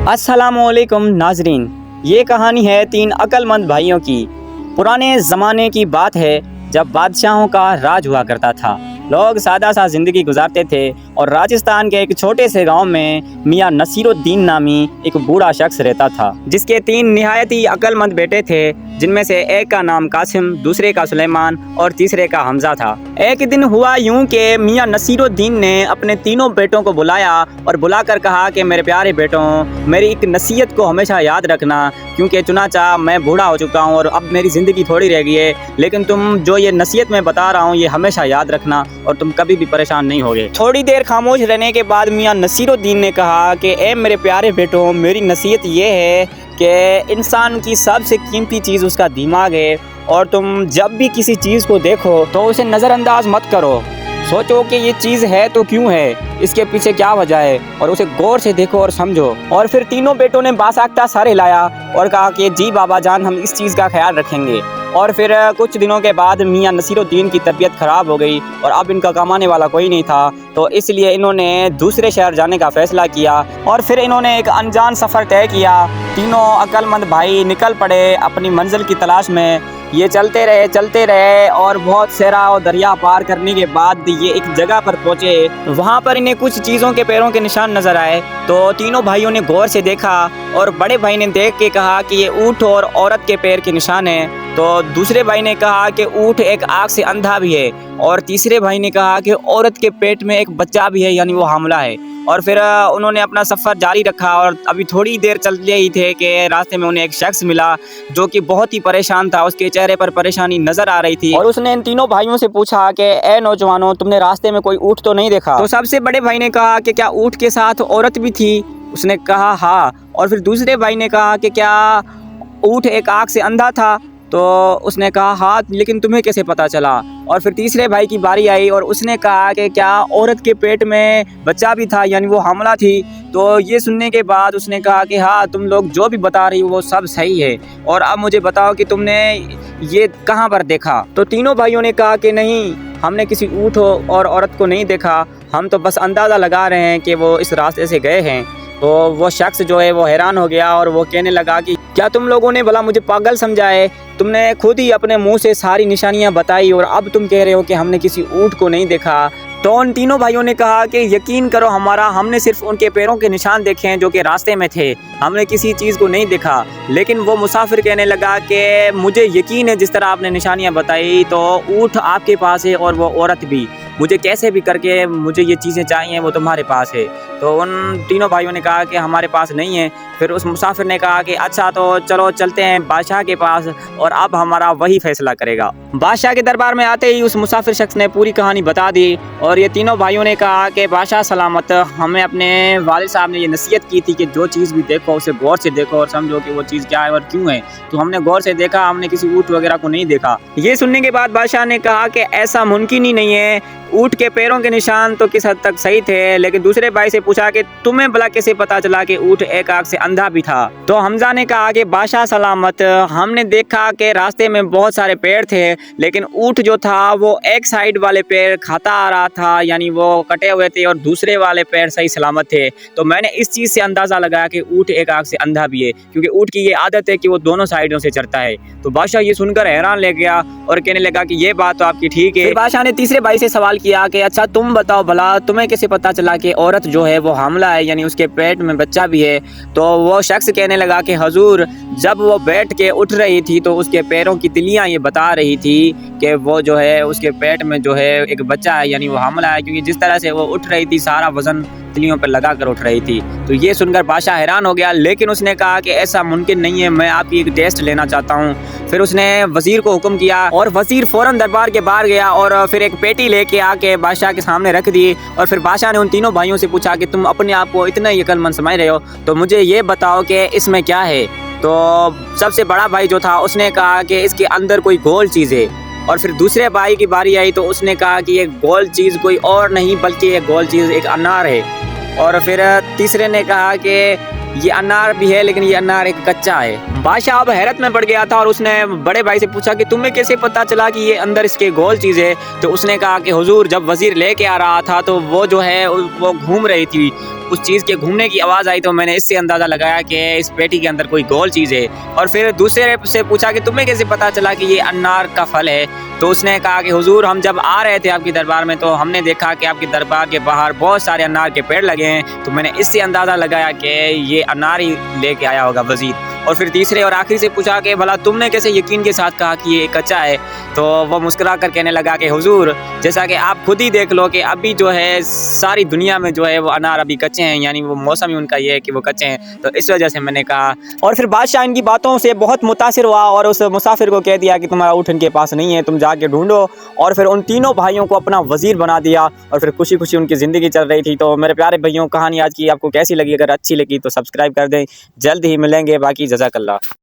अस्सलामुअलैकुम नाजरीन, ये कहानी है 3 अक्लमंद भाइयों की। पुराने ज़माने की बात है जब बादशाहों का राज हुआ करता था। लोग सादा सा ज़िंदगी गुजारते थे और राजस्थान के एक छोटे से गांव में मियाँ नसीरुद्दीन नामी एक बूढ़ा शख्स रहता था, जिसके 3 निहायत ही अक्लमंद बेटे थे, जिनमें से एक का नाम कासिम, दूसरे का सुलेमान और तीसरे का हमजा था। एक दिन हुआ यूं कि मियाँ नसीरुद्दीन ने अपने तीनों बेटों को बुलाया और बुलाकर कहा कि मेरे प्यारे बेटों, मेरी एक नसीहत को हमेशा याद रखना, क्योंकि चुनाचा मैं बूढ़ा हो चुका हूँ और अब मेरी ज़िंदगी थोड़ी रह गई है, लेकिन तुम जो ये नसीहत मैं बता रहा हूँ ये हमेशा याद रखना और तुम कभी भी परेशान नहीं होगे। थोड़ी देर खामोश रहने के बाद मियाँ नसीरुद्दीन ने कहा कि ए मेरे प्यारे बेटों, मेरी नसीहत ये है कि इंसान की सबसे कीमती चीज़ उसका दिमाग है, और तुम जब भी किसी चीज़ को देखो तो उसे नज़रअंदाज मत करो। सोचो कि ये चीज़ है तो क्यों है, इसके पीछे क्या वजह है, और उसे गौर से देखो और समझो। और फिर तीनों बेटों ने बासाख्ता सर हिलाया और कहा कि जी बाबा जान, हम इस चीज़ का ख्याल रखेंगे। और फिर कुछ दिनों के बाद मियाँ नसीरुद्दीन की तबीयत ख़राब हो गई और अब इनका कमाने वाला कोई नहीं था, तो इसलिए इन्होंने दूसरे शहर जाने का फ़ैसला किया और फिर इन्होंने एक अनजान सफ़र तय किया। तीनों अक्लमंद भाई निकल पड़े अपनी मंजिल की तलाश में। ये चलते रहे और बहुत सहरा और दरिया पार करने के बाद ये एक जगह पर पहुँचे। वहाँ पर इन्हें कुछ चीज़ों के पैरों के निशान नज़र आए, तो तीनों भाइयों ने गौर से देखा और बड़े भाई ने देख के कहा कि ये ऊँट और औरत के पैर के निशान हैं। तो दूसरे भाई ने कहा कि ऊँट एक आँख से अंधा भी है, और तीसरे भाई ने कहा कि औरत के पेट में एक बच्चा भी है, यानी वो हामला है। और फिर उन्होंने अपना सफ़र जारी रखा और अभी थोड़ी देर चलते ही थे कि रास्ते में उन्हें एक शख्स मिला जो कि बहुत ही परेशान था। उसके चेहरे पर परेशानी नज़र आ रही थी और उसने इन तीनों भाइयों से पूछा कि ए नौजवानों, तुमने रास्ते में कोई ऊँट तो नहीं देखा? तो सबसे बड़े भाई ने कहा कि क्या ऊँट के साथ औरत भी थी? उसने कहा हाँ। और फिर दूसरे भाई ने कहा कि क्या ऊँट एक आँख से अंधा था? तो उसने कहा हाँ, लेकिन तुम्हें कैसे पता चला? और फिर तीसरे भाई की बारी आई और उसने कहा कि क्या औरत के पेट में बच्चा भी था, यानी वो हामला थी? तो ये सुनने के बाद उसने कहा कि हाँ, तुम लोग जो भी बता रही हो वो सब सही है, और अब मुझे बताओ कि तुमने ये कहाँ पर देखा? तो तीनों भाइयों ने कहा कि नहीं, हमने किसी ऊँट और औरत को नहीं देखा, हम तो बस अंदाज़ा लगा रहे हैं कि वो इस रास्ते से गए हैं। तो वो शख्स जो है वो हैरान हो गया और वो कहने लगा कि क्या तुम लोगों ने भला मुझे पागल समझा है? तुमने खुद ही अपने मुंह से सारी निशानियां बताई और अब तुम कह रहे हो कि हमने किसी ऊँट को नहीं देखा। तो उन तीनों भाइयों ने कहा कि यकीन करो हमारा, हमने सिर्फ उनके पैरों के निशान देखे हैं जो कि रास्ते में थे, हमने किसी चीज़ को नहीं देखा। लेकिन वो मुसाफिर कहने लगा कि मुझे यकीन है जिस तरह आपने निशानियां बताई तो ऊँट आपके पास है और वो औरत भी, मुझे कैसे भी करके मुझे ये चीज़ें चाहिए, वो तुम्हारे पास है। तो उन तीनों भाइयों ने कहा कि हमारे पास नहीं है। फिर उस मुसाफिर ने कहा कि अच्छा तो चलो चलते हैं बादशाह के पास और अब हमारा वही फैसला करेगा। बादशाह के दरबार में आते ही उस मुसाफिर शख्स ने पूरी कहानी बता दी और ये तीनों भाइयों ने कहा कि बादशाह सलामत, हमें अपने वालिद साहब ने ये नसीहत की थी कि जो चीज़ भी देखो उसे गौर से देखो और समझो कि वो चीज़ क्या है और क्यों है। तो हमने गौर से देखा, हमने किसी ऊँट वगैरह को नहीं देखा। ये सुनने के बाद बादशाह ने कहा कि ऐसा मुमकिन ही नहीं है, ऊँट के पैरों के निशान तो किस हद तक सही थे, लेकिन दूसरे भाई से पूछा कि तुम्हें भला कैसे पता चला कि ऊँट एक आँख से अंधा भी था? तो हमजा ने कहा कि बादशाह सलामत, हमने देखा कि रास्ते में बहुत सारे पेड़ थे, लेकिन ऊँट जो था वो एक साइड वाले पेड़ खाता आ रहा था, यानी वो कटे हुए थे, और दूसरे वाले पेड़ सही सलामत थे। तो मैंने इस चीज़ से अंदाज़ा लगाया कि ऊँट एक आँख से अंधा भी है, क्योंकि ऊँट की ये आदत है कि वो दोनों साइडों से चरता है। तो बादशाह ये सुनकर हैरान ले गया और कहने लगा कि ये बात तो आपकी ठीक है। बादशाह ने तीसरे भाई से सवाल किया कि अच्छा तुम बताओ भला, तुम्हें कैसे पता चला कि औरत जो है वो हामला है, यानी उसके पेट में बच्चा भी है? तो वो शख्स कहने लगा कि हजूर, जब वो बैठ के उठ रही थी तो उसके पैरों की तिलियां ये बता रही थी कि वो जो है उसके पेट में जो है एक बच्चा है, यानी वो हामला है, क्योंकि जिस तरह से वो उठ रही थी सारा वजन तिलियों पर लगा कर उठ रही थी। तो ये सुनकर बादशाह हैरान हो गया, लेकिन उसने कहा कि ऐसा मुमकिन नहीं है, मैं आपकी एक टेस्ट लेना चाहता हूँ। फिर उसने वजीर को हुक्म किया और वजीर फौरन दरबार के बाहर गया और फिर एक पेटी लेके आके बादशाह के सामने रख दी। और फिर बादशाह ने उन तीनों भाइयों से पूछा कि तुम अपने आप को इतना अक्लमंद समझ रहे हो, तो मुझे ये बताओ कि इसमें क्या है? तो सबसे बड़ा भाई जो था उसने कहा कि इसके अंदर कोई गोल चीज़ है। और फिर दूसरे भाई की बारी आई तो उसने कहा कि ये गोल चीज़ कोई और नहीं बल्कि ये गोल चीज़ एक अनार है। और फिर तीसरे ने कहा कि ये अनार भी है लेकिन ये अनार एक कच्चा है। बादशाह अब हैरत में पड़ गया था और उसने बड़े भाई से पूछा कि तुम्हें कैसे पता चला कि ये अंदर इसके गोल चीज़ है। तो उसने कहा कि हुजूर जब वज़ीर लेके आ रहा था तो वो जो है वो घूम रही थी, उस चीज़ के घूमने की आवाज़ आई तो मैंने इससे अंदाज़ा लगाया कि इस पेटी के अंदर कोई गोल चीज़ है। और फिर दूसरे से पूछा कि तुम्हें कैसे पता चला कि ये अनार का फल है। तो उसने कहा कि हुजूर हम जब आ रहे थे आपकी दरबार में तो हमने देखा कि आपकी दरबार के बाहर बहुत सारे अनार के पेड़ लगे हैं, तो मैंने इससे अंदाज़ा लगाया कि ये अनार ही लेके आया होगा वज़ीर। और फिर तीसरे और आखिरी से पूछा कि भला तुमने कैसे यकीन के साथ कहा कि ये कच्चा है। तो वो मुस्कुरा कर कहने लगा कि हुजूर जैसा कि आप खुद ही देख लो कि अभी जो है सारी दुनिया में जो है वो अनार अभी कच्चे हैं, यानी वो मौसम ही उनका ये है कि वो कच्चे हैं, तो इस वजह से मैंने कहा। और फिर बादशाह इनकी बातों से बहुत मुतासिर हुआ और उस मुसाफिर को कह दिया कि तुम्हारा ऊँट इनके पास नहीं है, तुम जाके ढूंढो। और फिर उन तीनों भाइयों को अपना वज़ीर बना दिया और फिर खुशी खुशी उनकी ज़िंदगी चल रही थी। तो मेरे प्यारे भाइयों, कहानी आज की आपको कैसी लगी? अगर अच्छी लगी तो सब्सक्राइब कर दें। जल्द ही मिलेंगे, बाकी जज़ाकल्लाह।